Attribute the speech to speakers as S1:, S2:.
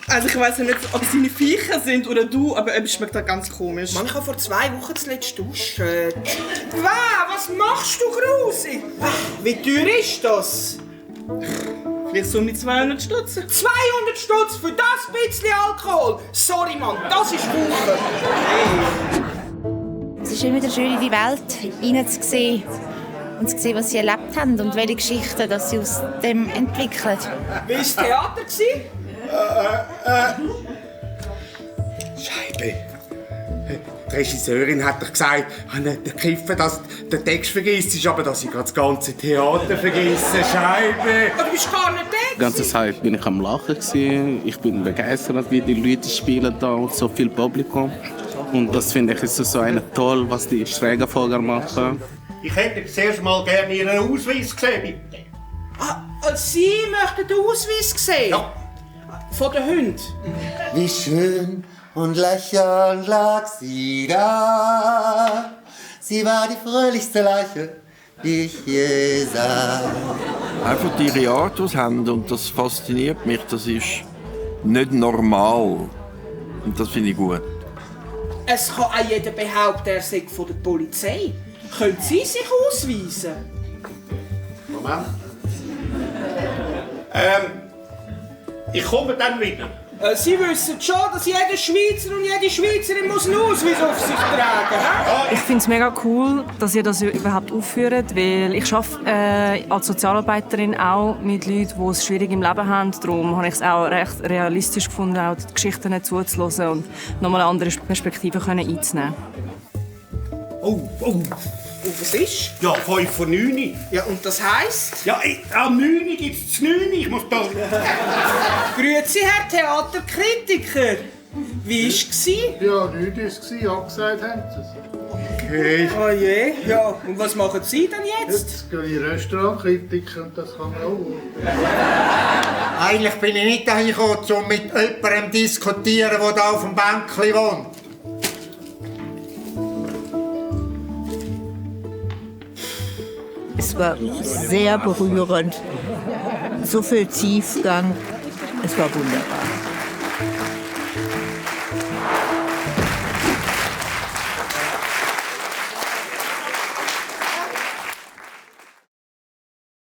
S1: Also ich weiss nicht, ob es deine Viecher sind oder du, aber es schmeckt da ganz komisch.
S2: Mann, ich habe vor 2 Wochen zuletzt duschen. Was machst du, Grusi? Wie teuer ist das?
S1: Vielleicht so um die 200 Stutz.
S2: 200 Stutz für das bisschen Alkohol? Sorry, Mann, das ist Wucher.
S3: Es ist immer wieder schön, in die Welt hineinzusehen und zu sehen, was sie erlebt haben und welche Geschichten dass sie aus dem entwickeln.
S2: Wie war das Theater?
S4: Scheibe. Die Regisseurin hat doch gesagt, ich habe nicht begriffen, dass der Text vergisst ist, aber dass ich das ganze Theater vergesse. Scheibe.
S2: Aber du bist gar nicht da.
S5: Die ganze Zeit bin ich am Lachen. Ich bin begeistert, wie die Leute spielen da und so viel Publikum. Und das finde ich ist so toll, was die Schrägerfolger machen.
S4: Ich hätte zuerst mal gerne Ihren Ausweis gesehen, bitte.
S2: Sie möchten den Ausweis sehen?
S4: Ja.
S2: Von den Hunden?
S6: Wie schön und lächelnd lag sie da. Sie war die fröhlichste Leiche, die ich je sah.
S7: Einfach ihre Art, die sie haben, und das fasziniert mich. Das ist nicht normal. Und das finde ich gut.
S2: Es kann auch jeder behaupten, er sei von der Polizei. Können Sie sich ausweisen?
S4: Moment. Ich komme dann wieder.
S2: Sie wissen schon, dass jeder Schweizer und jede Schweizerin muss einen Ausweis auf sich tragen. He?
S8: Ich finde es mega cool, dass ihr das überhaupt aufführt, weil ich arbeite als Sozialarbeiterin auch mit Leuten, die es schwierig im Leben haben. Darum habe ich es auch recht realistisch gefunden, auch die Geschichten zuzuhören und nochmal eine andere Perspektive einzunehmen.
S4: Oh.
S2: Und was ist?
S4: Ja, 5 vor 9.
S2: Ja, und das heisst?
S4: Ja, am 9 gibt es 9. Ich muss da...
S2: Grüezi, Herr Theaterkritiker. Wie war es?
S9: Ja, nichts war es. Abgesagt haben sie es.
S4: Okay.
S2: Oh je, ja. Und was machen Sie denn jetzt?
S9: Jetzt gehe ich Restaurantkritiker und das kann man auch.
S6: Eigentlich bin ich nicht dahin gekommen, um mit jemandem zu diskutieren, der hier auf dem Bänkchen wohnt.
S10: Es war sehr berührend, so viel Tiefgang. Es war wunderbar.